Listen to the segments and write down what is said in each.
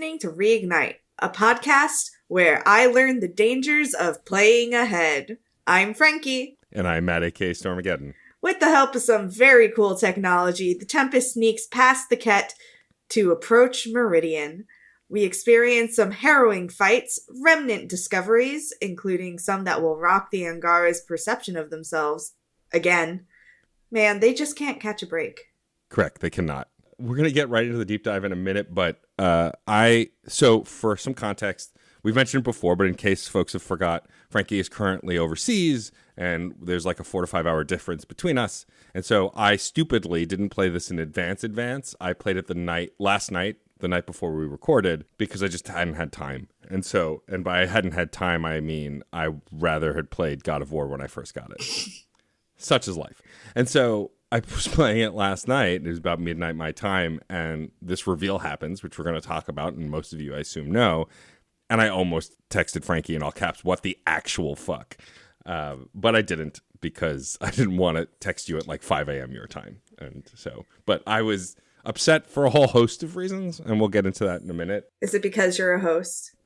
listening to Reignite, a podcast where I learn the dangers of playing ahead. I'm Frankie. And I'm Matt, a.k.a. Stormageddon. With the help of some very cool technology, the Tempest sneaks past the Ket to approach Meridian. We experience some harrowing fights, remnant discoveries, including some that will rock the Angara's perception of themselves. Again. Man, they just can't catch a break. Correct, they cannot. We're going to get right into the deep dive in a minute, but so for some context, we've mentioned it before, but in case folks have forgot, Frankie is currently overseas, and there's like a 4 to 5 hour difference between us. And so I stupidly didn't play this in advance. I played it last night, the night before we recorded, because I just hadn't had time. And by I hadn't had time, I mean I rather had played God of War when I first got it. Such is life. And so I was playing it last night. It was about midnight my time, and this reveal happens, which we're going to talk about, and most of you, I assume, know. And I almost texted Frankie in all caps, "What the actual fuck?" But I didn't, because I didn't want to text you at like 5 a.m. your time. But I was upset for a whole host of reasons, and we'll get into that in a minute. Is it because you're a host?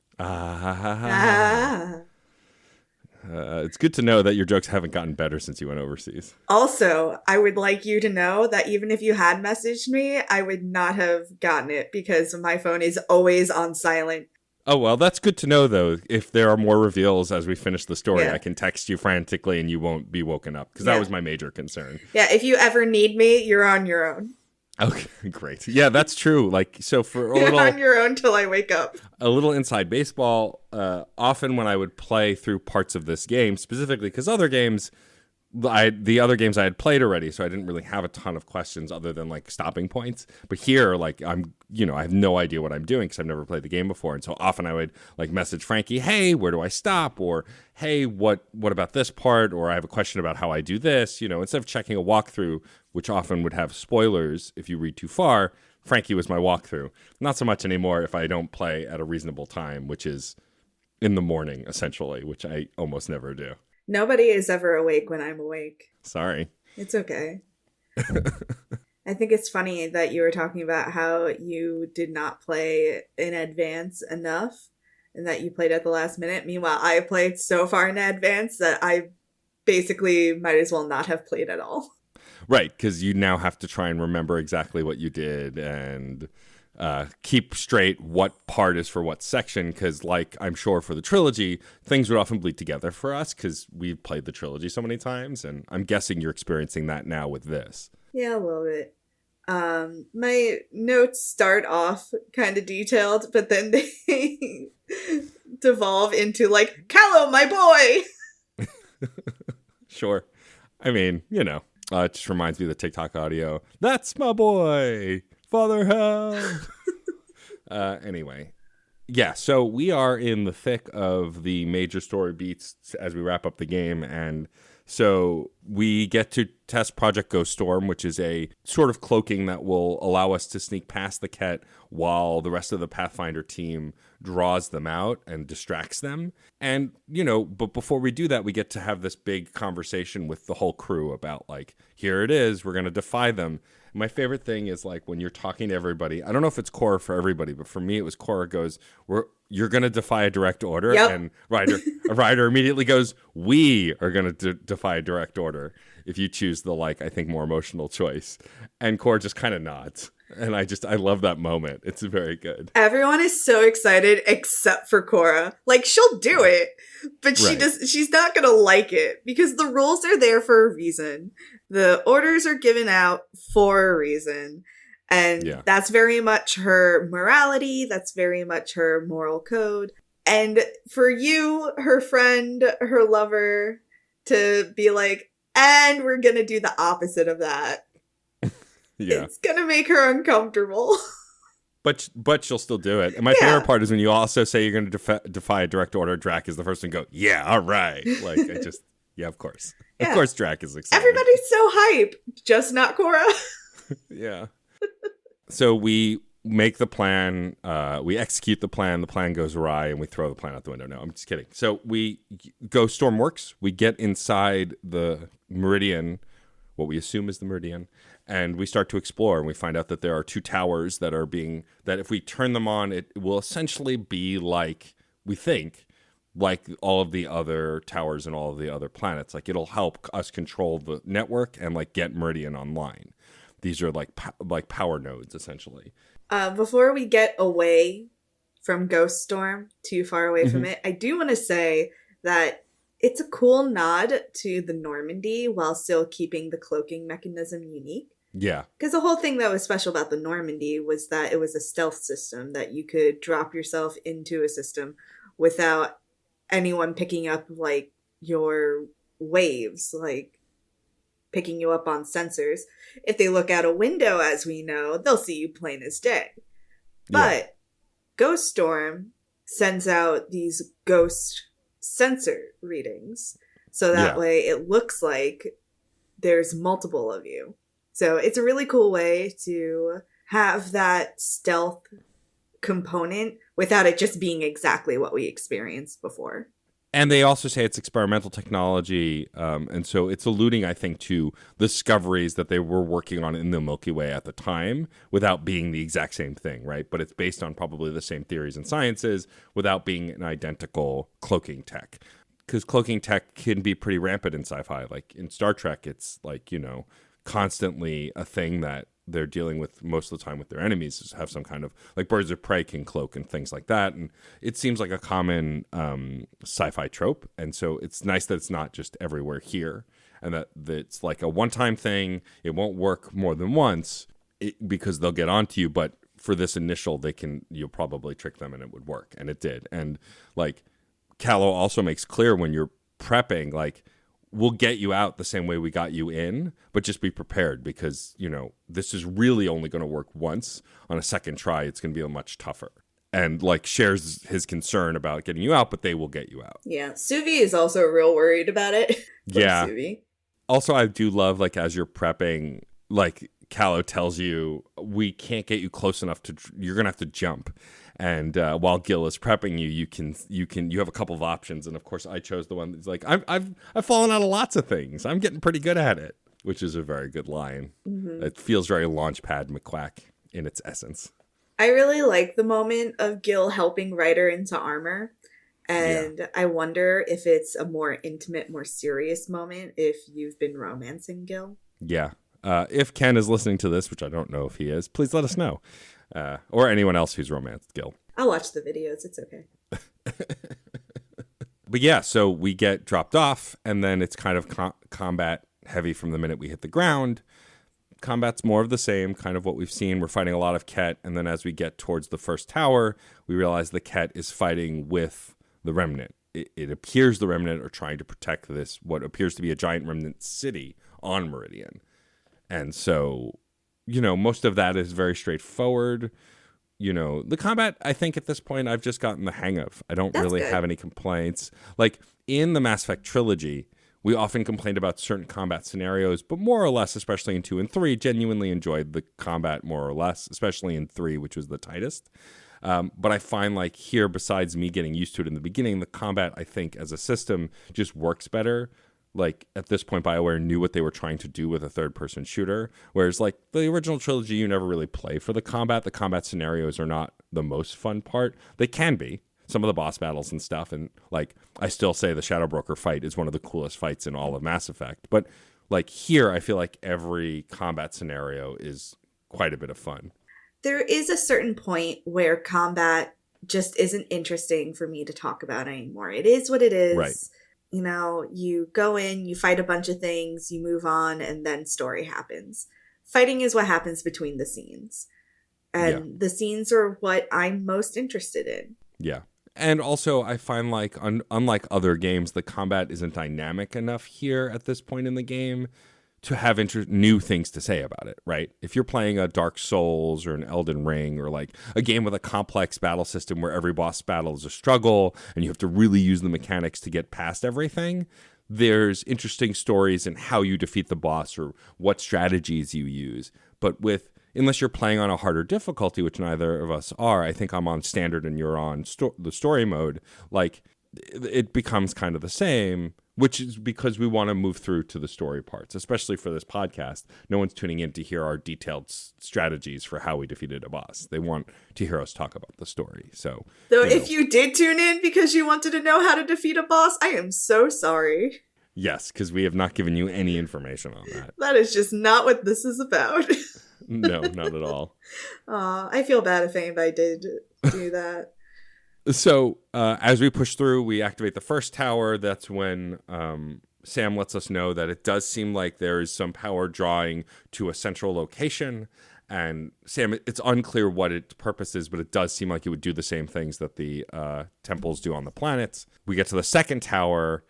It's good to know that your jokes haven't gotten better since you went overseas. Also, I would like you to know that even if you had messaged me, I would not have gotten it because my phone is always on silent. Oh, well, that's good to know, though. If there are more reveals as we finish the story, I can text you frantically and you won't be woken up, because that was my major concern. Yeah, if you ever need me, you're on your own. Okay, great. Yeah, that's true. Like, so for a You're little on your own till I wake up. A little inside baseball, often when I would play through parts of this game, specifically because the other games I had played already, so I didn't really have a ton of questions other than like stopping points. But here, like I have no idea what I'm doing because I've never played the game before, and so often I would like message Frankie, "Hey, where do I stop?" Or "Hey, what about this part?" Or "I have a question about how I do this." Instead of checking a walkthrough, which often would have spoilers if you read too far, Frankie was my walkthrough. Not so much anymore if I don't play at a reasonable time, which is in the morning, essentially, which I almost never do. Nobody is ever awake when I'm awake. Sorry. It's okay. I think it's funny that you were talking about how you did not play in advance enough and that you played at the last minute. Meanwhile, I played so far in advance that I basically might as well not have played at all. Right, because you now have to try and remember exactly what you did and keep straight what part is for what section, because like I'm sure for the trilogy, things would often bleed together for us because we've played the trilogy so many times, and I'm guessing you're experiencing that now with this. Yeah, a little bit. My notes start off kind of detailed, but then they devolve into like, "Callow, my boy!" Sure. I mean, it just reminds me of the TikTok audio. "That's my boy! Father help!" Anyway. Yeah, so we are in the thick of the major story beats as we wrap up the game, and so we get to test Project Ghost Storm, which is a sort of cloaking that will allow us to sneak past the Ket while the rest of the Pathfinder team draws them out and distracts them. And, but before we do that, we get to have this big conversation with the whole crew about, like, here it is, we're going to defy them. My favorite thing is, like, when you're talking to everybody, I don't know if it's Cora for everybody, but for me, it was Cora goes, "You're going to defy a direct order." Yep. And Ryder immediately goes, "We are going to defy a direct order if you choose the, like, I think more emotional choice." And Cora just kind of nods. And I love that moment. It's very good. Everyone is so excited except for Cora. Like, she'll do it, but she's not going to like it because the rules are there for a reason. The orders are given out for a reason. And that's very much her morality. That's very much her moral code. And for you, her friend, her lover, to be like, "And we're going to do the opposite of that." Yeah. It's going to make her uncomfortable. But she'll still do it. And my favorite part is when you also say you're going to defy a direct order, Drac is the first one to go, "Yeah, all right." Like, of course. Yeah. Of course Drac is excited. Everybody's so hype. Just not Cora. Yeah. So we make the plan. We execute the plan. The plan goes awry, and we throw the plan out the window. No, I'm just kidding. So we go Stormworks. We get inside the Meridian, what we assume is the Meridian. And we start to explore, and we find out that there are 2 towers that if we turn them on, it will essentially be like, we think, like all of the other towers and all of the other planets. Like, it'll help us control the network and like get Meridian online. These are like power nodes, essentially. Before we get away from Ghost Storm, too far away from it, I do want to say that it's a cool nod to the Normandy while still keeping the cloaking mechanism unique. Yeah. Because the whole thing that was special about the Normandy was that it was a stealth system, that you could drop yourself into a system without anyone picking up, like, your waves, like, picking you up on sensors. If they look out a window, as we know, they'll see you plain as day. But Ghost Storm sends out these ghost sensor readings, so that way it looks like there's multiple of you. So it's a really cool way to have that stealth component without it just being exactly what we experienced before. And they also say it's experimental technology, and so it's alluding, I think, to discoveries that they were working on in the Milky Way at the time without being the exact same thing, right? But it's based on probably the same theories and sciences without being an identical cloaking tech. Because cloaking tech can be pretty rampant in sci-fi. Like in Star Trek, it's like, constantly a thing that they're dealing with most of the time with their enemies, is have some kind of, like, birds of prey can cloak and things like that. And it seems like a common sci-fi trope. And so it's nice that it's not just everywhere here, and that it's like a one-time thing. It won't work more than once because they'll get onto you. But for this initial, you'll probably trick them and it would work. And it did. And like Callow also makes clear when you're prepping, like, we'll get you out the same way we got you in, but just be prepared because, this is really only going to work once. On a second try, it's going to be much tougher. And like shares his concern about getting you out, but they will get you out. Yeah. Suvi is also real worried about it. Yeah. Suvi. Also, I do love, like, as you're prepping, like, Callow tells you, we can't get you close enough you're going to have to jump. And while Gil is prepping you, you have a couple of options. And of course, I chose the one that's like, I've fallen out of lots of things. I'm getting pretty good at it, which is a very good line. Mm-hmm. It feels very Launchpad McQuack in its essence. I really like the moment of Gil helping Ryder into armor. And I wonder if it's a more intimate, more serious moment if you've been romancing Gil. Yeah. If Ken is listening to this, which I don't know if he is, please let us know. Or anyone else who's romanced Gil. I'll watch the videos. It's okay. But yeah, so we get dropped off, and then it's kind of combat heavy from the minute we hit the ground. Combat's more of the same, kind of what we've seen. We're fighting a lot of Ket, and then as we get towards the first tower, we realize the Ket is fighting with the Remnant. It appears the Remnant are trying to protect this, what appears to be a giant Remnant city on Meridian. And so, most of that is very straightforward. The combat, I think at this point, I've just gotten the hang of. I don't really have any complaints. Like, in the Mass Effect trilogy, we often complained about certain combat scenarios, but more or less, especially in 2 and 3, genuinely enjoyed the combat more or less, especially in 3, which was the tightest. But I find, like, here, besides me getting used to it in the beginning, the combat, I think, as a system, just works better. Like, at this point, BioWare knew what they were trying to do with a third-person shooter, whereas, like, the original trilogy, you never really play for the combat. The combat scenarios are not the most fun part. They can be. Some of the boss battles and stuff, and, like, I still say the Shadow Broker fight is one of the coolest fights in all of Mass Effect. But, like, here, I feel like every combat scenario is quite a bit of fun. There is a certain point where combat just isn't interesting for me to talk about anymore. It is what it is. Right. You go in, you fight a bunch of things, you move on, and then story happens. Fighting is what happens between the scenes. And the scenes are what I'm most interested in. Yeah. And also, I find like, unlike other games, the combat isn't dynamic enough here at this point in the game to have new things to say about it, right? If you're playing a Dark Souls or an Elden Ring or like a game with a complex battle system where every boss battle is a struggle and you have to really use the mechanics to get past everything, there's interesting stories in how you defeat the boss or what strategies you use. But unless you're playing on a harder difficulty, which neither of us are, I think I'm on standard and you're on the story mode, like it becomes kind of the same which is because we want to move through to the story parts, especially for this podcast. No one's tuning in to hear our detailed strategies for how we defeated a boss. They want to hear us talk about the story. So if you did tune in because you wanted to know how to defeat a boss, I am so sorry. Yes, because we have not given you any information on that. That is just not what this is about. No, not at all. I feel bad if anybody did do that. So as we push through, we activate the first tower. That's when Sam lets us know that it does seem like there is some power drawing to a central location. And Sam, it's unclear what its purpose is, but it does seem like it would do the same things that the temples do on the planets. We get to the second tower,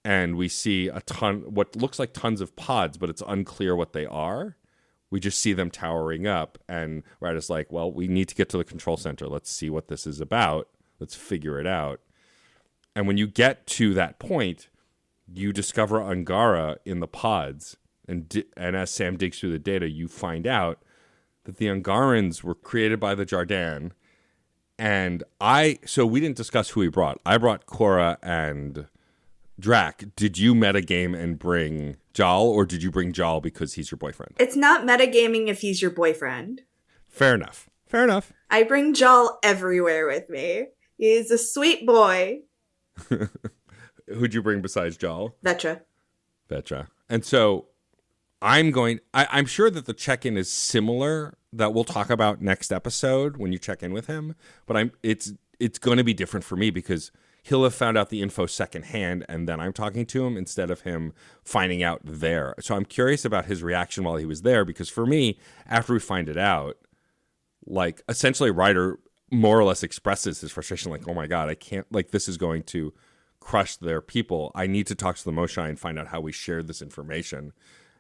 and we see what looks like tons of pods, but it's unclear what they are. We just see them towering up, and Ryder's like, well, we need to get to the control center. Let's see what this is about. Let's figure it out. And when you get to that point, you discover Angara in the pods. And as Sam digs through the data, you find out that the Angarans were created by the Jardin. And so we didn't discuss who we brought. I brought Cora and Drac. Did you metagame and bring Jal, or did you bring Jal because he's your boyfriend? It's not metagaming if he's your boyfriend. Fair enough. Fair enough. I bring Jal everywhere with me. He's a sweet boy. Who'd you bring besides Jal? Vetra. And so I'm sure that the check-in is similar, that we'll talk about next episode when you check in with him. But it's going to be different for me because he'll have found out the info secondhand, and then I'm talking to him instead of him finding out there. So I'm curious about his reaction while he was there, because for me, after we find it out, like, essentially Ryder more or less expresses his frustration, like, oh my God, I can't, like, this is going to crush their people. I need to talk to the Moshai and find out how we shared this information.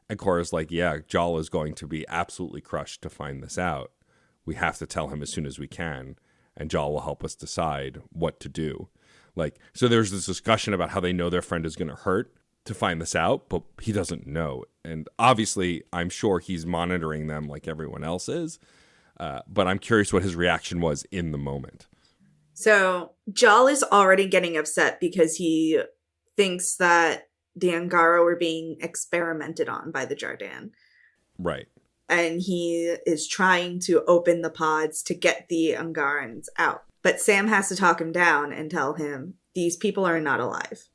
And Cora's like, yeah, Jal is going to be absolutely crushed to find this out. We have to tell him as soon as we can, and Jal will help us decide what to do. Like, so there's this discussion about how they know their friend is going to hurt to find this out, but he doesn't know. And obviously, I'm sure he's monitoring them like everyone else is. But I'm curious what his reaction was in the moment. So Jal is already getting upset because he thinks that the Angara were being experimented on by the Jardin. Right. And he is trying to open the pods to get the Angarans out. But Sam has to talk him down and tell him these people are not alive,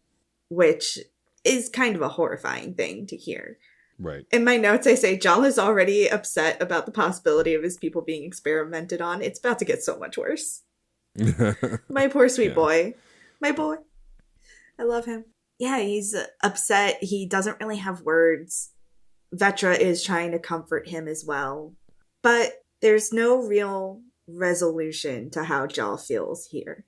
which is kind of a horrifying thing to hear. Right. In my notes, I say Jal is already upset about the possibility of his people being experimented on. It's about to get so much worse. My poor sweet boy. My boy. I love him. Yeah, he's upset. He doesn't really have words. Vetra is trying to comfort him as well. But there's no real resolution to how Jal feels here,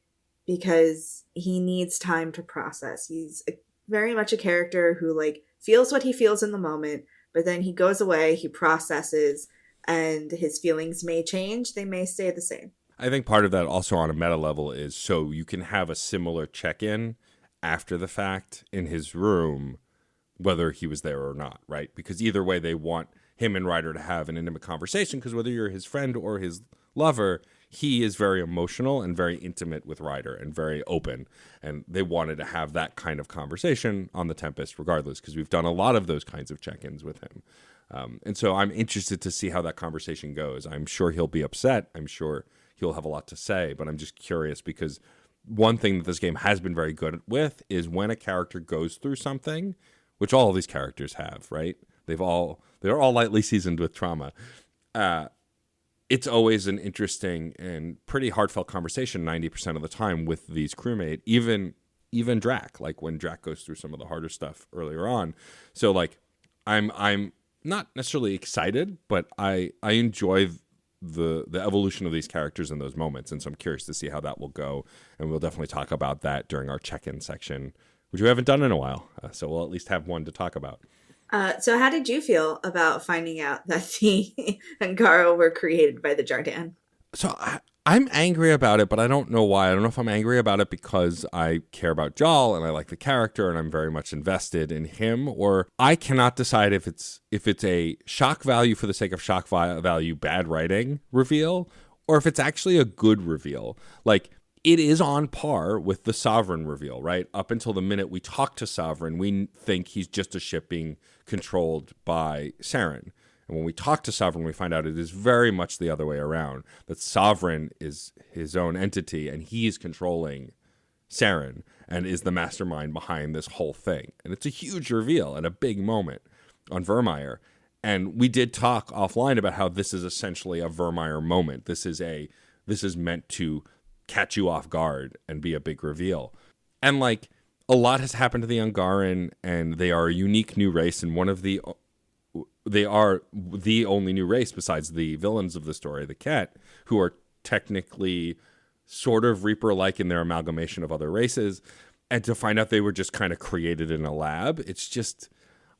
because he needs time to process. He's very much a character who, like, feels what he feels in the moment, but then he goes away, he processes, and his feelings may change. They may stay the same. I think part of that also on a meta level is so you can have a similar check-in after the fact in his room, whether he was there or not, right? Because either way, they want him and Ryder to have an intimate conversation, because whether you're his friend or his lover, he is very emotional and very intimate with Ryder and very open. And they wanted to have that kind of conversation on the Tempest regardless, because we've done a lot of those kinds of check-ins with him. And so I'm interested to see how that conversation goes. I'm sure he'll be upset. I'm sure he'll have a lot to say, but I'm just curious, because one thing that this game has been very good with is when a character goes through something, which all of these characters have, right? They're all lightly seasoned with trauma. It's always an interesting and pretty heartfelt conversation 90% of the time with these crewmates, even Drac, like when Drac goes through some of the harder stuff earlier on. So like I'm not necessarily excited, but I enjoy the evolution of these characters in those moments, and so I'm curious to see how that will go, and we'll definitely talk about that during our check-in section, which we haven't done in a while, so we'll at least have one to talk about. So how did you feel about finding out that the Angara were created by the Jardin? So I'm angry about it, but I don't know why. I don't know if I'm angry about it because I care about Jal and I like the character and I'm very much invested in him, or I cannot decide if it's a shock value for the sake of shock value, bad writing reveal, or if it's actually a good reveal. Like, it is on par with the Sovereign reveal, right? Up until the minute we talk to Sovereign, we think he's just a ship being controlled by Saren. And when we talk to Sovereign, we find out it is very much the other way around, that Sovereign is his own entity and he's controlling Saren and is the mastermind behind this whole thing. And it's a huge reveal and a big moment on Vermeer. And we did talk offline about how this is essentially a Vermeer moment. This is meant to catch you off guard and be a big reveal. And like, a lot has happened to the Ungaran, and they are a unique new race, and they are the only new race besides the villains of the story, the Ket, who are technically sort of Reaper-like in their amalgamation of other races. And to find out they were just kind of created in a lab, it's just,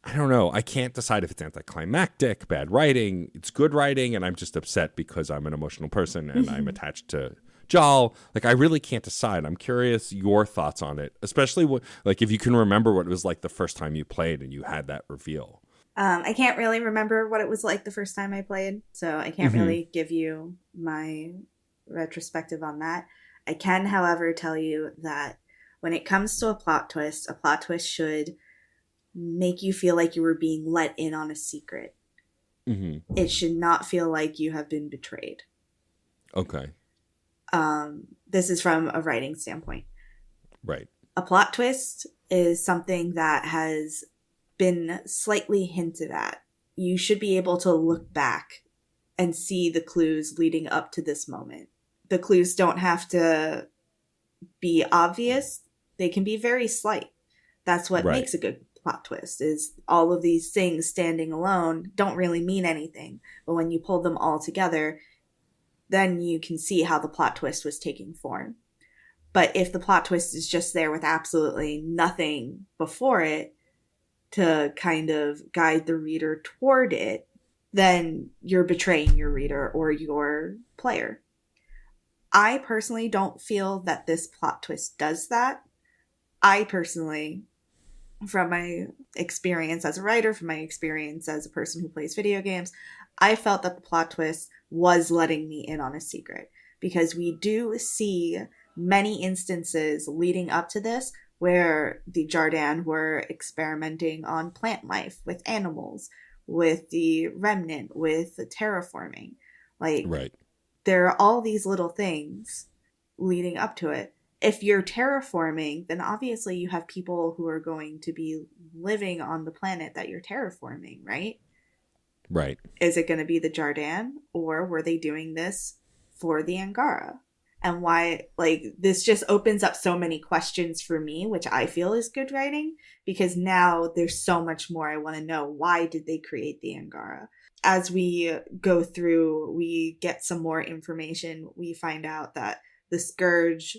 I don't know. I can't decide if it's anticlimactic, bad writing, it's good writing, and I'm just upset because I'm an emotional person and I'm attached to Jal. Like, I really can't decide. I'm curious your thoughts on it, especially like if you can remember what it was like the first time you played and you had that reveal. I can't really remember what it was like the first time I played, so I can't really give you my retrospective on that. I can, however, tell you that when it comes to a plot twist should make you feel like you were being let in on a secret. Mm-hmm. It should not feel like you have been betrayed. Okay. This is from a writing standpoint. Right. A plot twist is something that has been slightly hinted at. You should be able to look back and see the clues leading up to this moment. The clues don't have to be obvious. They can be very slight. That's what makes a good plot twist, is all of these things standing alone don't really mean anything. But when you pull them all together, then you can see how the plot twist was taking form. But if the plot twist is just there with absolutely nothing before it to kind of guide the reader toward it, then you're betraying your reader or your player. I personally don't feel that this plot twist does that. I personally, from my experience as a writer, from my experience as a person who plays video games, I felt that the plot twist was letting me in on a secret, because we do see many instances leading up to this where the Jardan were experimenting on plant life with animals, with the Remnant, with the terraforming. Like, there are all these little things leading up to it. If you're terraforming, then obviously you have people who are going to be living on the planet that you're terraforming, right? Right. Is it going to be the Jardan, or were they doing this for the Angara? And why, like, this just opens up so many questions for me, which I feel is good writing, because now there's so much more I want to know. Why did they create the Angara? As we go through, we get some more information. We find out that the Scourge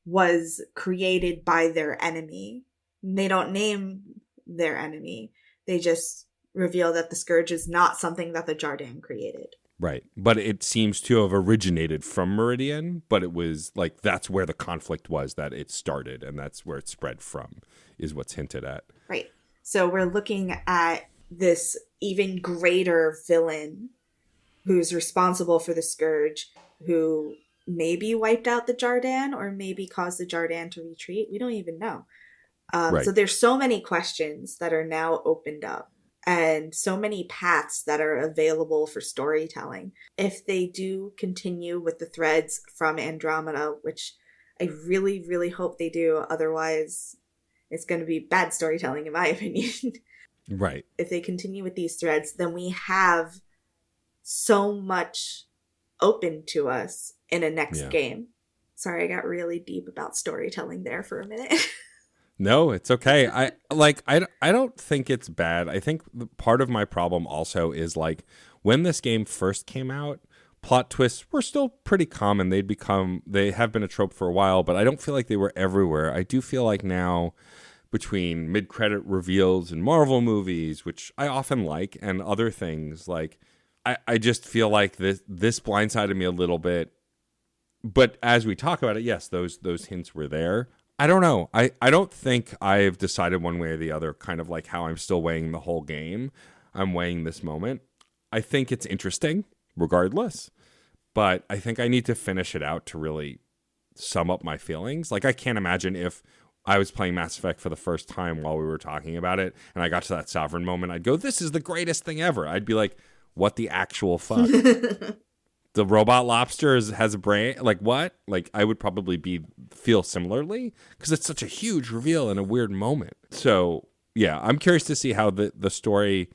was created by their enemy. They don't name their enemy. They just reveal that the Scourge is not something that the Jardan created. Right. But it seems to have originated from Meridian, but it was like, that's where the conflict was, that it started, and that's where it spread from, is what's hinted at. Right. So we're looking at this even greater villain who's responsible for the Scourge, who maybe wiped out the Jardan or maybe caused the Jardan to retreat. We don't even know. So there's so many questions that are now opened up, and so many paths that are available for storytelling. If they do continue with the threads from Andromeda, which I really, really hope they do, otherwise it's going to be bad storytelling in my opinion. Right. If they continue with these threads, then we have so much open to us in a next game. Sorry, I got really deep about storytelling there for a minute. No, it's okay. I don't think it's bad. I think part of my problem also is, like, when this game first came out, plot twists were still pretty common. They have been a trope for a while, but I don't feel like they were everywhere. I do feel like now, between mid-credit reveals in Marvel movies, which I often like, and other things, like, I just feel like this blindsided me a little bit. But as we talk about it, yes, those hints were there. I don't know. I don't think I've decided one way or the other, kind of like how I'm still weighing the whole game. I'm weighing this moment. I think it's interesting, regardless. But I think I need to finish it out to really sum up my feelings. Like, I can't imagine if I was playing Mass Effect for the first time while we were talking about it, and I got to that Sovereign moment, I'd go, this is the greatest thing ever. I'd be like, what the actual fuck? The robot lobster has a brain? Like, what? Like, I would probably feel similarly, because it's such a huge reveal in a weird moment. So, yeah, I'm curious to see how the story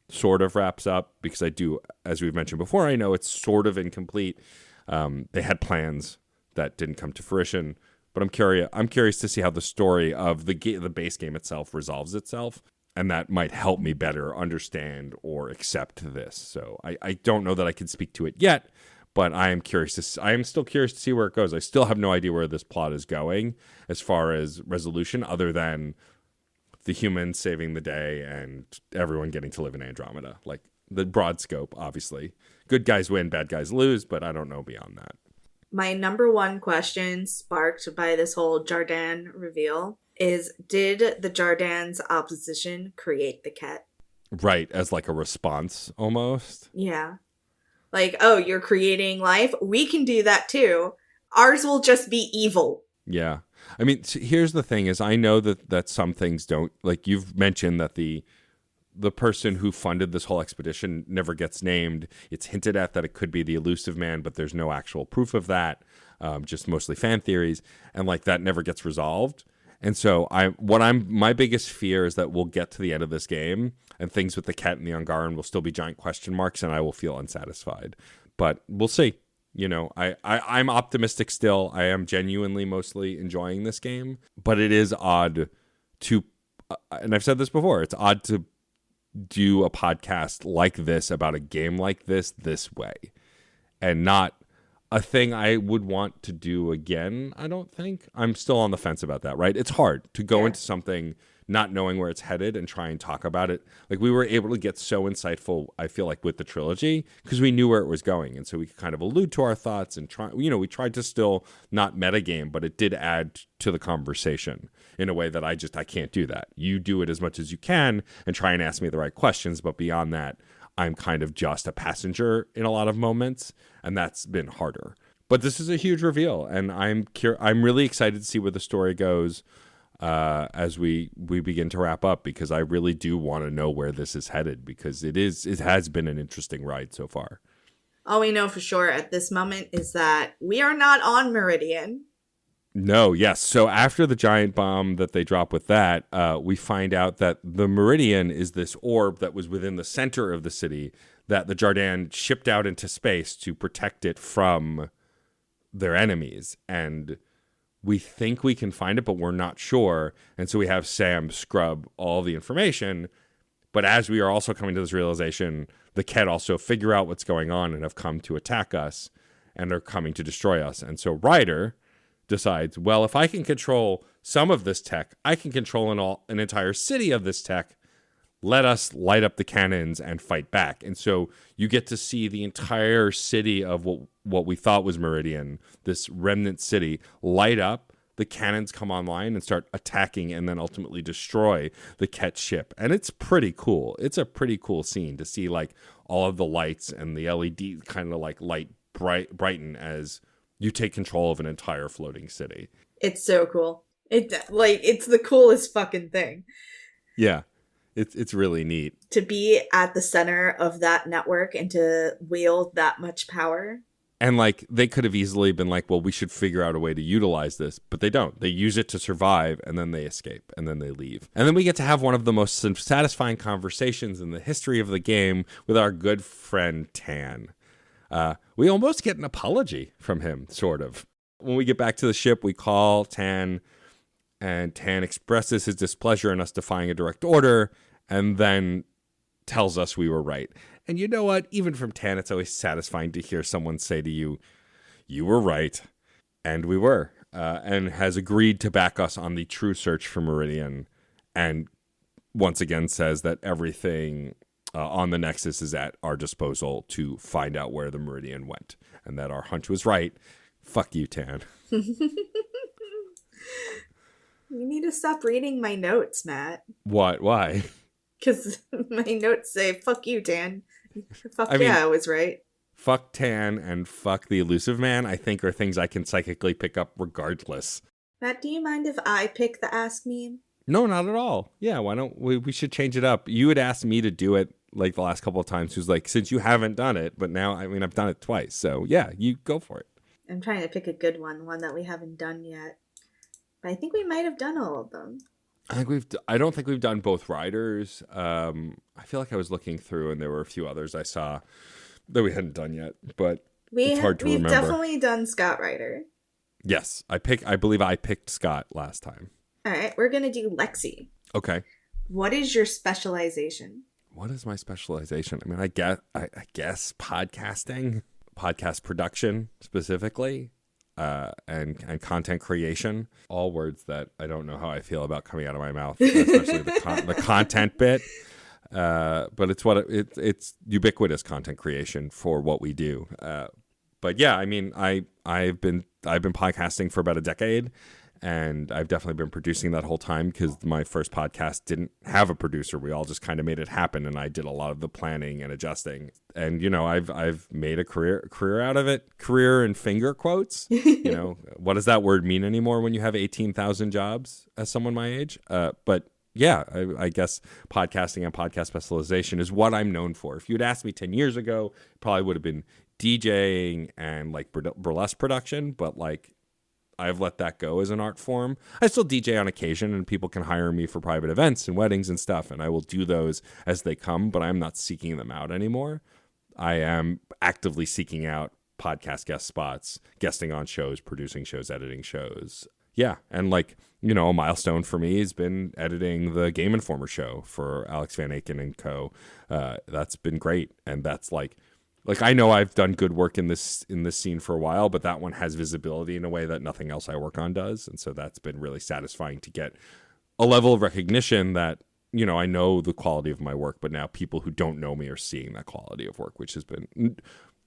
sort of wraps up, because I do, as we've mentioned before, I know it's sort of incomplete. They had plans that didn't come to fruition. But I'm curious to see how the story of the base game itself resolves itself, and that might help me better understand or accept this. So I don't know that I can speak to it yet, but I am still curious to see where it goes. I still have no idea where this plot is going as far as resolution, other than the humans saving the day and everyone getting to live in Andromeda. Like, the broad scope, obviously. Good guys win, bad guys lose, but I don't know beyond that. My number one question sparked by this whole Jardin reveal is, did the Jardin's opposition create the Ket? Right, as like a response, almost. Yeah. Like, oh, you're creating life? We can do that too. Ours will just be evil. Yeah. I mean, here's the thing is, I know that some things don't, like you've mentioned that the person who funded this whole expedition never gets named. It's hinted at that it could be the Elusive Man, but there's no actual proof of that, just mostly fan theories, and like that never gets resolved. And so my biggest fear is that we'll get to the end of this game and things with the Ket and the Ungaran will still be giant question marks, and I will feel unsatisfied. But we'll see. You know, I'm optimistic still. I am genuinely mostly enjoying this game, but it is odd to, and I've said this before, it's odd to do a podcast like this about a game like this way, and not a thing I would want to do again. I don't think. I'm still on the fence about that, right? It's hard to go into something not knowing where it's headed and try and talk about it. Like, we were able to get so insightful, I feel like, with the trilogy, because we knew where it was going, and so we could kind of allude to our thoughts and try, you know, we tried to still not metagame, but it did add to the conversation in a way that I can't do that. You do it as much as you can and try and ask me the right questions, but beyond that, I'm kind of just a passenger in a lot of moments, and that's been harder. But this is a huge reveal, and I'm really excited to see where the story goes as we begin to wrap up, because I really do want to know where this is headed, because it has been an interesting ride so far. All we know for sure at this moment is that we are not on Meridian. No, yes. So after the giant bomb that they drop with that, we find out that the Meridian is this orb that was within the center of the city that the Jardin shipped out into space to protect it from their enemies. And we think we can find it, but we're not sure. And so we have Sam scrub all the information. But as we are also coming to this realization, the Ket also figure out what's going on and have come to attack us and are coming to destroy us. And so Ryder decides, well, if I can control some of this tech, I can control an entire city of this tech. Let us light up the cannons and fight back. And so you get to see the entire city of what we thought was Meridian, this remnant city, light up. The cannons come online and start attacking and then ultimately destroy the Ket ship. And it's pretty cool. It's a pretty cool scene to see, like, all of the lights and the LED kind of like light brighten as you take control of an entire floating city. It's so cool. It's the coolest fucking thing. Yeah. It's really neat. To be at the center of that network and to wield that much power. And, like, they could have easily been like, well, we should figure out a way to utilize this. But they don't. They use it to survive, and then they escape, and then they leave. And then we get to have one of the most satisfying conversations in the history of the game with our good friend Tan. We almost get an apology from him, sort of. When we get back to the ship, we call Tan, and Tan expresses his displeasure in us defying a direct order, and then tells us we were right. And you know what? Even from Tan, it's always satisfying to hear someone say to you, you were right. And we were. And has agreed to back us on the true search for Meridian. And once again says that everything on the Nexus is at our disposal to find out where the Meridian went. And that our hunch was right. Fuck you, Tan. You need to stop reading my notes, Matt. What? Why? Because my notes say, fuck you, Dan. I was right. fuck tan and fuck the elusive man, I think are things I can psychically pick up regardless. Matt, do you mind if I pick the ask meme? No, not at all. Yeah, why don't we should change it up. You had asked me to do it like the last couple of times. Who's like, since you haven't done it, but now, I mean, I've done it twice. So yeah, you go for it. I'm trying to pick a good one that we haven't done yet. But I think we might have done all of them. I don't think we've done both riders. I feel like I was looking through and there were a few others I saw that we hadn't done yet, but it's hard to remember. We've definitely done Scott Ryder. Yes, I believe I picked Scott last time. All right, we're going to do Lexi. Okay. What is your specialization? What is my specialization? I mean, I guess podcasting, podcast production specifically, and content creation. All words that I don't know how I feel about coming out of my mouth, especially the content bit. But it's ubiquitous content creation for what we do. But yeah, I mean, I've been podcasting for about a decade, and I've definitely been producing that whole time because my first podcast didn't have a producer. We all just kind of made it happen, and I did a lot of the planning and adjusting. And you know, I've made a career out of it. Career in finger quotes. You know, what does that word mean anymore when you have 18,000 jobs as someone my age? But yeah, I guess podcasting and podcast specialization is what I'm known for. If you'd asked me 10 years ago, it probably would have been DJing and like burlesque production, but like I've let that go as an art form. I still DJ on occasion, and people can hire me for private events and weddings and stuff, and I will do those as they come, but I'm not seeking them out anymore. I am actively seeking out podcast guest spots, guesting on shows, producing shows, editing shows. Yeah, and like, you know, a milestone for me has been editing the Game Informer show for Alex Van Aken and co. That's been great, and that's like I know I've done good work in this scene for a while, but that one has visibility in a way that nothing else I work on does, and so that's been really satisfying to get a level of recognition that, you know, I know the quality of my work, but now people who don't know me are seeing that quality of work, which has been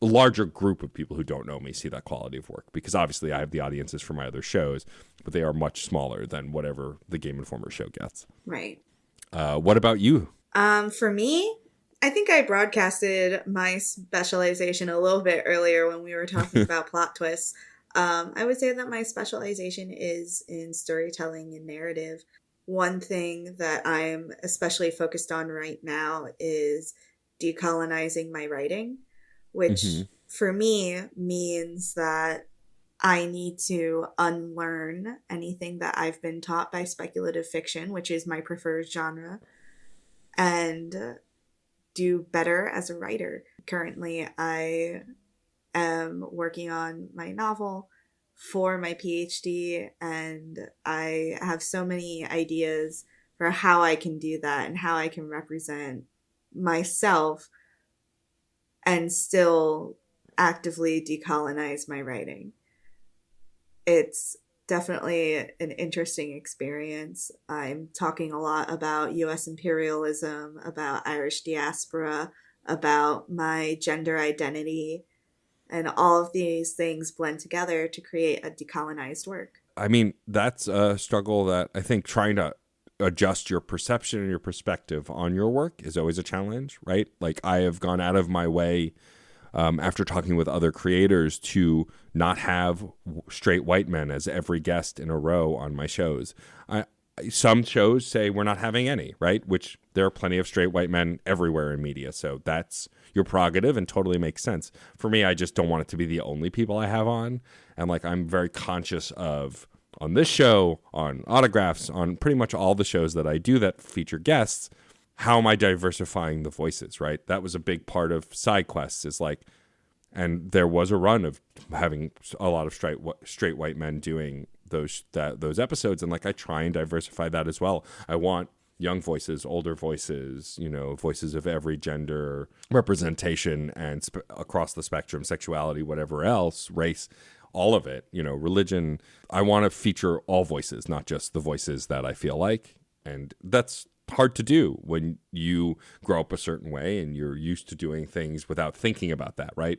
a larger group of people who don't know me see that quality of work, because obviously I have the audiences for my other shows, but they are much smaller than whatever the Game Informer show gets. Right. What about you? For me, I think I broadcasted my specialization a little bit earlier when we were talking about plot twists. I would say that my specialization is in storytelling and narrative. One thing that I'm especially focused on right now is decolonizing my writing, which for me means that I need to unlearn anything that I've been taught by speculative fiction, which is my preferred genre, and do better as a writer. Currently, I am working on my novel for my PhD, and I have so many ideas for how I can do that and how I can represent myself and still actively decolonize my writing. It's definitely an interesting experience. I'm talking a lot about US imperialism, about Irish diaspora, about my gender identity, and all of these things blend together to create a decolonized work. I mean, that's a struggle that I think trying to adjust your perception and your perspective on your work is always a challenge, right? Like, I have gone out of my way after talking with other creators to not have straight white men as every guest in a row on my shows. Some shows say we're not having any, right? Which there are plenty of straight white men everywhere in media. So that's your prerogative and totally makes sense. For me, I just don't want it to be the only people I have on. And like, I'm very conscious of, on this show, on Autographs, on pretty much all the shows that I do that feature guests, how am I diversifying the voices, right? That was a big part of Side Quests, is like, and there was a run of having a lot of straight white men doing those episodes, and like, I try and diversify that as well. I want young voices, older voices, you know, voices of every gender representation and across the spectrum, sexuality, whatever else, race, all of it, you know, religion. I want to feature all voices, not just the voices that I feel like, and that's hard to do when you grow up a certain way and you're used to doing things without thinking about that, right?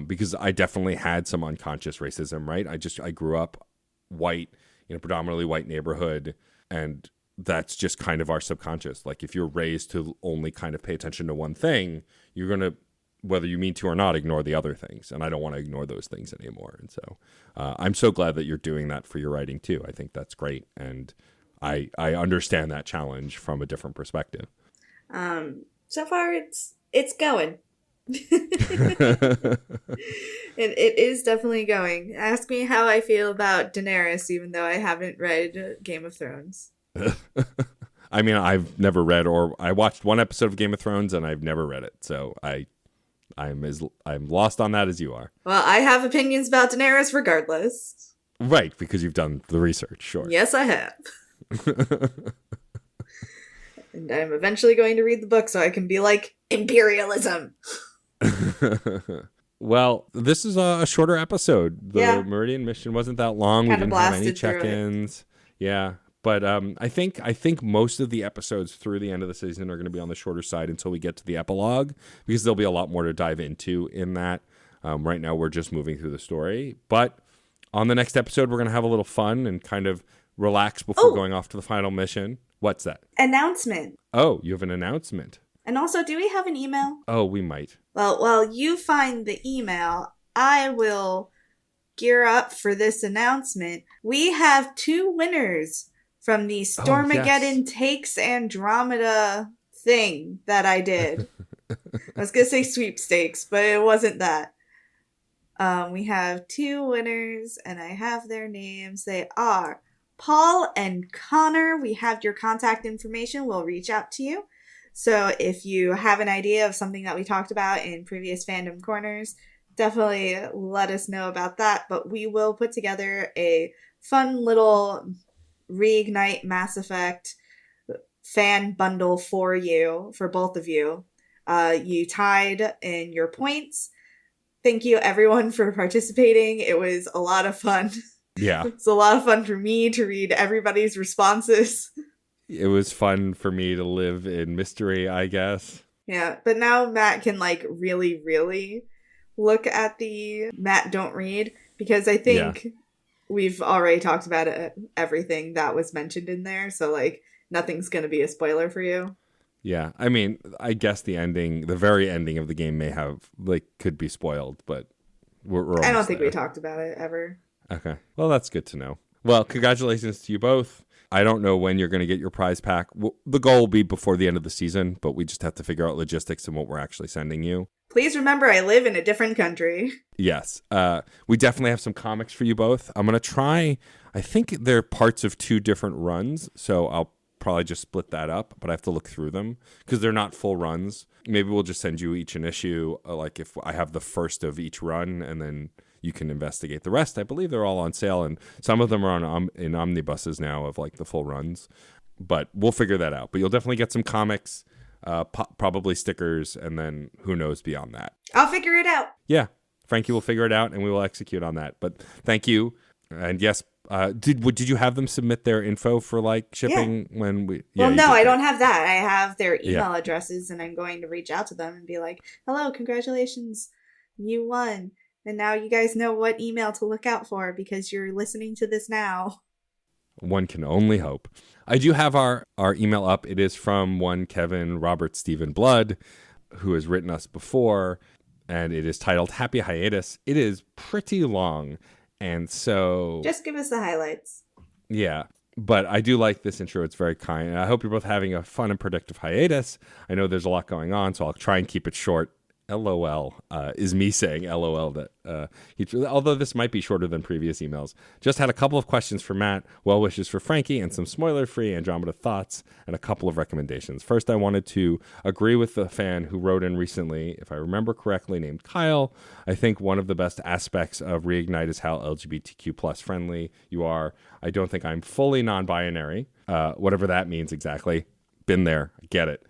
Because I definitely had some unconscious racism, right? I grew up white, in a predominantly white neighborhood, and that's just kind of our subconscious. Like, if you're raised to only kind of pay attention to one thing, you're going to whether you mean to or not, ignore the other things. And I don't want to ignore those things anymore. And so I'm so glad that you're doing that for your writing too. I think that's great. And I understand that challenge from a different perspective. So far it's going. It is definitely going. Ask me how I feel about Daenerys, even though I haven't read Game of Thrones. I mean, I've never read, or I watched one episode of Game of Thrones and I've never read it. So I'm lost on that as you are. Well, I have opinions about Daenerys regardless. Right, because you've done the research, sure. Yes, I have. And I'm eventually going to read the book so I can be like, imperialism. Well, this is a shorter episode. The Meridian mission wasn't that long. We didn't have any check-ins. Yeah. But I think most of the episodes through the end of the season are going to be on the shorter side until we get to the epilogue, because there'll be a lot more to dive into in that. Right now, we're just moving through the story. But on the next episode, we're going to have a little fun and kind of relax before going off to the final mission. What's that? Announcement. Oh, you have an announcement. And also, do we have an email? Oh, we might. Well, while you find the email, I will gear up for this announcement. We have 2 winners from the Stormageddon Takes Andromeda thing that I did. I was going to say sweepstakes, but it wasn't that. We have 2 winners, and I have their names. They are Paul and Connor. We have your contact information. We'll reach out to you. So if you have an idea of something that we talked about in previous Fandom Corners, definitely let us know about that. But we will put together a fun little Reignite Mass Effect fan bundle for you, for both of you. You tied in your points. Thank you, everyone, for participating. It was a lot of fun. Yeah. It's a lot of fun for me to read everybody's responses. It was fun for me to live in mystery, I guess. Yeah, but now Matt can, like, really, really look at the Matt Don't Read, because I think we've already talked about everything that was mentioned in there, so, like, nothing's going to be a spoiler for you. Yeah, I mean, I guess the very ending of the game may have, like, could be spoiled, but we're I don't think there. we talked about it ever. Okay, well, that's good to know. Well, congratulations to you both. I don't know when you're going to get your prize pack. The goal will be before the end of the season, but we just have to figure out logistics and what we're actually sending you. Please remember, I live in a different country. Yes. We definitely have some comics for you both. I'm going to try, I think they're parts of 2 different runs, so I'll probably just split that up, but I have to look through them because they're not full runs. Maybe we'll just send you each an issue, like if I have the first of each run, and then you can investigate the rest. I believe they're all on sale, and some of them are in omnibuses now of like the full runs, but we'll figure that out. But you'll definitely get some comics, probably stickers, and then who knows beyond that. I'll figure it out. Yeah, Frankie will figure it out, and we will execute on that. But thank you. And yes, did you have them submit their info for like shipping when we? Yeah, well, no, I don't have that. I have their email addresses, and I'm going to reach out to them and be like, "Hello, congratulations, you won." And now you guys know what email to look out for because you're listening to this now. One can only hope. I do have our email up. It is from one Kevin Robert Stephen Blood, who has written us before, and it is titled Happy Hiatus. It is pretty long, and so... Just give us the highlights. Yeah, but I do like this intro. It's very kind. And I hope you're both having a fun and productive hiatus. I know there's a lot going on, so I'll try and keep it short. LOL is me saying LOL that although this might be shorter than previous emails. Just had a couple of questions for Matt, well wishes for Frankie, and some spoiler-free Andromeda thoughts, and a couple of recommendations. First, I wanted to agree with the fan who wrote in recently, if I remember correctly, named Kyle. I think one of the best aspects of Reignite is how LGBTQ plus friendly you are. I don't think I'm fully non-binary, whatever that means exactly. Been there, get it.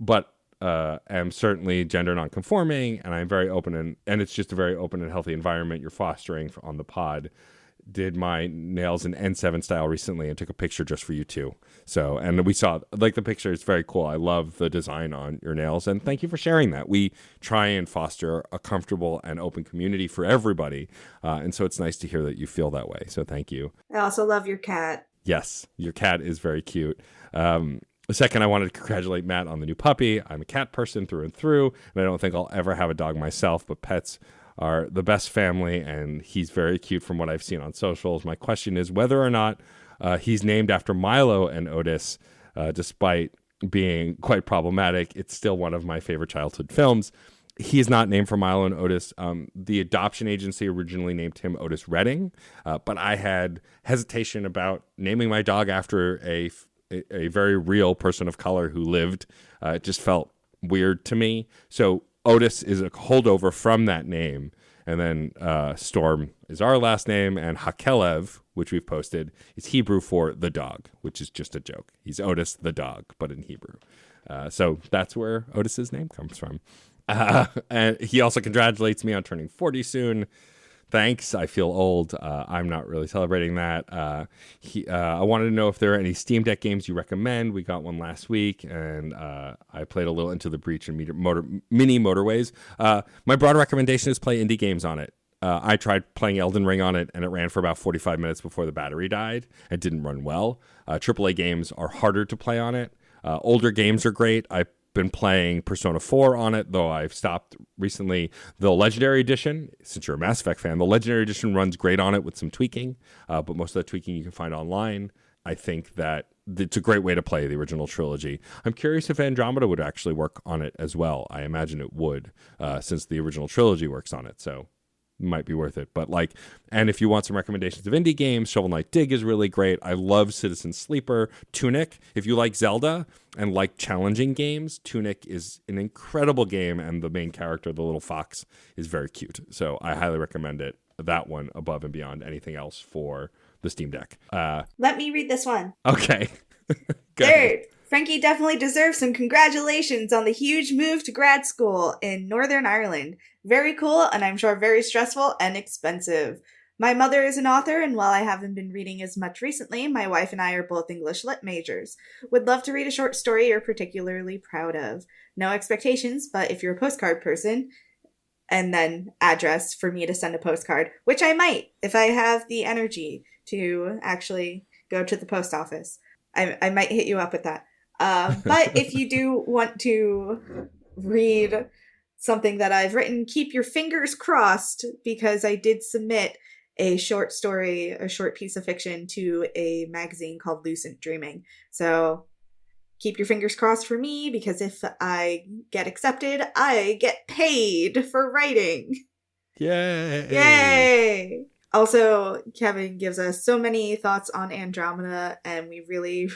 But am certainly gender nonconforming, and I'm very open, and it's just a very open and healthy environment you're fostering on the pod. Did my nails in N7 style recently and took a picture just for you too. So, and we saw, like, the picture is very cool. I love the design on your nails, and thank you for sharing that. We try and foster a comfortable and open community for everybody, and so it's nice to hear that you feel that way. So thank you. I also love your cat. Yes, your cat is very cute. Second, I wanted to congratulate Matt on the new puppy. I'm a cat person through and through, and I don't think I'll ever have a dog myself, but pets are the best family, and he's very cute from what I've seen on socials. My question is whether or not he's named after Milo and Otis, despite being quite problematic. It's still one of my favorite childhood films. He is not named for Milo and Otis. The adoption agency originally named him Otis Redding, but I had hesitation about naming my dog after a very real person of color who lived. It just felt weird to me. So Otis is a holdover from that name. And then Storm is our last name. And Hakelev, which we've posted, is Hebrew for the dog, which is just a joke. He's Otis the dog, but in Hebrew. So that's where Otis's name comes from. And he also congratulates me on turning 40 soon. Thanks. I feel old. I'm not really celebrating that. I wanted to know if there are any Steam Deck games you recommend. We got one last week, and I played a little Into the Breach and Mini Motorways. My broad recommendation is play indie games on it. I tried playing Elden Ring on it, and it ran for about 45 minutes before the battery died. It didn't run well. AAA games are harder to play on it. Older games are great. I've been playing Persona 4 on it, though I've stopped recently. The Legendary Edition, since you're a Mass Effect fan, the Legendary Edition runs great on it with some tweaking, but most of that tweaking you can find online. I think that it's a great way to play the original trilogy. I'm curious if Andromeda would actually work on it as well. I imagine it would, since the original trilogy works on it, so might be worth it. But and if you want some recommendations of indie games, Shovel Knight Dig is really great. I love Citizen Sleeper. Tunic, if you like Zelda and like challenging games, Tunic is an incredible game, and the main character, the little fox, is very cute. So I highly recommend it. That one above and beyond anything else for the Steam Deck. Let me read this one. Okay. Third, Frankie definitely deserves some congratulations on the huge move to grad school in Northern Ireland. Very cool, and I'm sure very stressful and expensive. My mother is an author, and while I haven't been reading as much recently, my wife and I are both English lit majors. Would love to read a short story you're particularly proud of. No expectations, but if you're a postcard person, and then address for me to send a postcard, which I might if I have the energy to actually go to the post office. I might hit you up with that. But if you do want to read something that I've written, keep your fingers crossed, because I did submit a short story, a short piece of fiction to a magazine called Lucent Dreaming. So keep your fingers crossed for me, because if I get accepted, I get paid for writing. Yay! Yay! Also, Kevin gives us so many thoughts on Andromeda, and we really,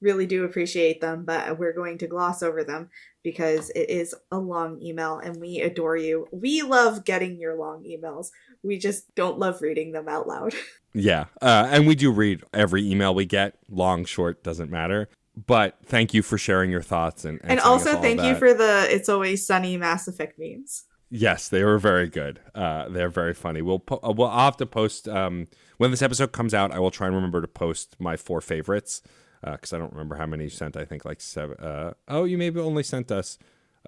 really do appreciate them, but we're going to gloss over them because it is a long email, and we adore you. We love getting your long emails. We just don't love reading them out loud. Yeah, and we do read every email we get. Long, short, doesn't matter. But thank you for sharing your thoughts. And also thank you for the It's Always Sunny Mass Effect memes. Yes, they were very good. They're very funny. I'll have to post, when this episode comes out, I will try and remember to post my 4 favorites, because I don't remember how many you sent. I think 7. You maybe only sent us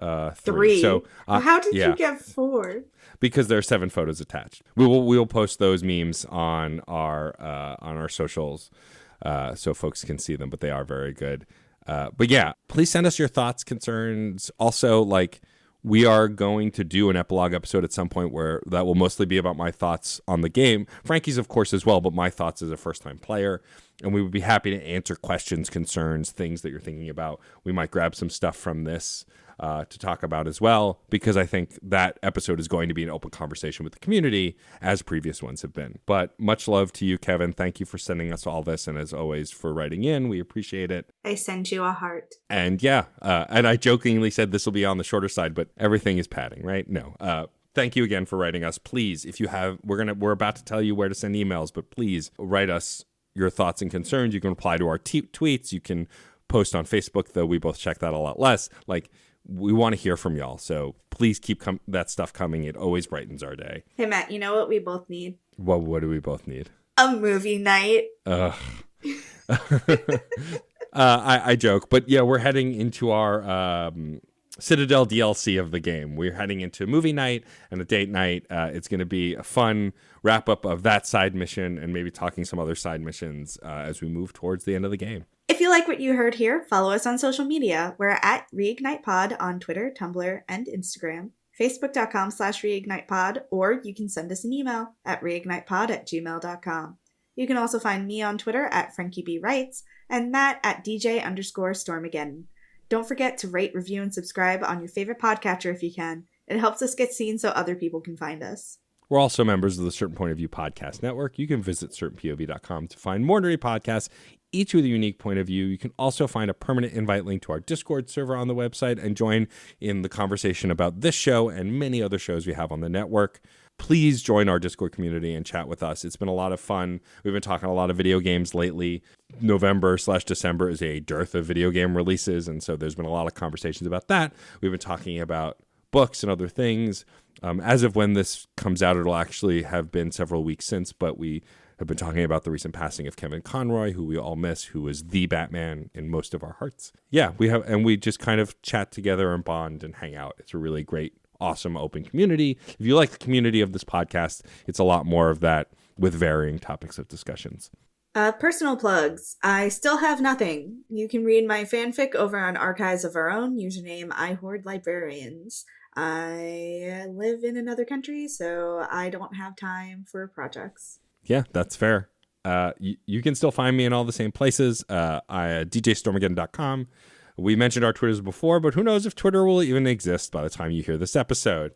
3. So how did you get 4? Because there are 7 photos attached. We will post those memes on our socials, so folks can see them, but they are very good. But yeah, please send us your thoughts, concerns. Also, we are going to do an epilogue episode at some point where that will mostly be about my thoughts on the game. Frankie's, of course, as well, but my thoughts as a first-time player. And we would be happy to answer questions, concerns, things that you're thinking about. We might grab some stuff from this to talk about as well, because I think that episode is going to be an open conversation with the community, as previous ones have been. But much love to you, Kevin. Thank you for sending us all this, and as always, for writing in. We appreciate it. I send you a heart. And yeah, and I jokingly said this will be on the shorter side, but everything is padding, right? No. Thank you again for writing us. Please, if you have, we're about to tell you where to send emails, but please write us your thoughts and concerns. You can reply to our tweets. You can post on Facebook, though we both check that a lot less. We want to hear from y'all, so please keep that stuff coming. It always brightens our day. Hey, Matt, you know what we both need? What do we both need? A movie night. Ugh. I joke, but yeah, we're heading into our Citadel DLC of the game. We're heading into movie night and a date night. It's going to be a fun wrap-up of that side mission and maybe talking some other side missions as we move towards the end of the game. If you like what you heard here, follow us on social media. We're at ReignitePod on Twitter, Tumblr, and Instagram. Facebook.com/reignitepod, or you can send us an email at reignitepod@gmail.com. You can also find me on Twitter at FrankieBWrites and Matt at DJ_Stormageddon. Don't forget to rate, review, and subscribe on your favorite podcatcher if you can. It helps us get seen so other people can find us. We're also members of the Certain Point of View podcast network. You can visit certainpov.com to find more nerdy podcasts, each with a unique point of view. You can also find a permanent invite link to our Discord server on the website and join in the conversation about this show and many other shows we have on the network. Please join our Discord community and chat with us. It's been a lot of fun. We've been talking a lot of video games lately. November/December is a dearth of video game releases, and so there's been a lot of conversations about that. We've been talking about books and other things. As of when this comes out, it'll actually have been several weeks since, but we have been talking about the recent passing of Kevin Conroy, who we all miss, who was the Batman in most of our hearts. Yeah, we just kind of chat together and bond and hang out. It's a really great, awesome, open community. If you like the community of this podcast, it's a lot more of that with varying topics of discussions. Personal plugs. I still have nothing. You can read my fanfic over on Archives of Our Own, username iHoardLibrarians. I live in another country, so I don't have time for projects. Yeah, that's fair. You can still find me in all the same places. DJStormageddon.com. We mentioned our Twitters before, but who knows if Twitter will even exist by the time you hear this episode.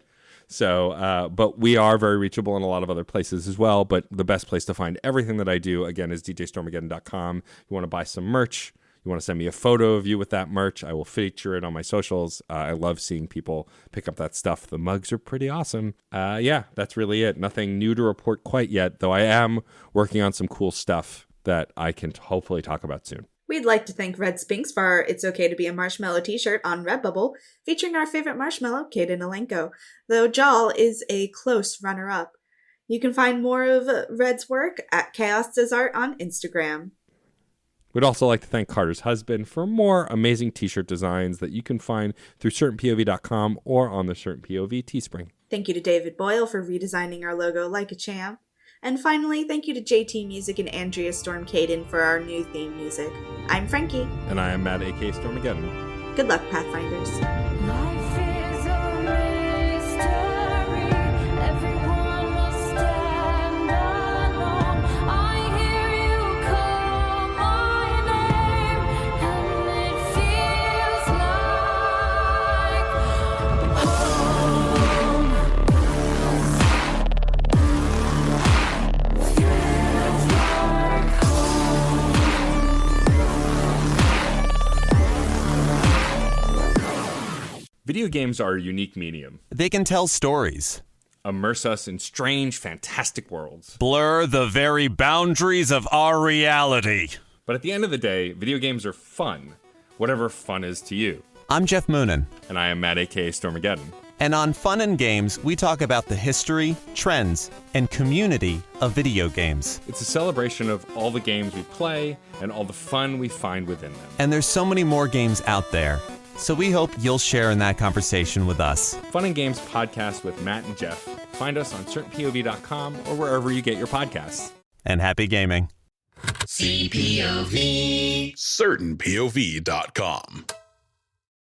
So, but we are very reachable in a lot of other places as well. But the best place to find everything that I do, again, is DJStormageddon.com. You want to buy some merch, you want to send me a photo of you with that merch, I will feature it on my socials. I love seeing people pick up that stuff. The mugs are pretty awesome. Yeah, that's really it. Nothing new to report quite yet, though I am working on some cool stuff that I can hopefully talk about soon. We'd like to thank Red Spinks for our It's Okay to Be a Marshmallow t-shirt on Redbubble, featuring our favorite marshmallow, Kaden Alenko, though Jal is a close runner-up. You can find more of Red's work at Chaos Does Art on Instagram. We'd also like to thank Carter's husband for more amazing t-shirt designs that you can find through certainpov.com or on the Certain POV Teespring. Thank you to David Boyle for redesigning our logo like a champ. And finally, thank you to JT Music and Andrea Storm Caden for our new theme music. I'm Frankie. And I am Matt, a.k.a. Stormageddon. Good luck, Pathfinders. Video games are a unique medium. They can tell stories, Immerse us in strange, fantastic worlds. blur the very boundaries of our reality. But at the end of the day, video games are fun. Whatever fun is to you. I'm Jeff Moonen, And I am Matt, a.k.a. Stormageddon. and on Fun and Games, we talk about the history, trends, and community of video games. It's a celebration of all the games we play and all the fun we find within them. And there's so many more games out there, so we hope you'll share in that conversation with us. Fun and Games podcast with Matt and Jeff. Find us on certainpov.com or wherever you get your podcasts. And happy gaming. CPOV. CertainPOV.com.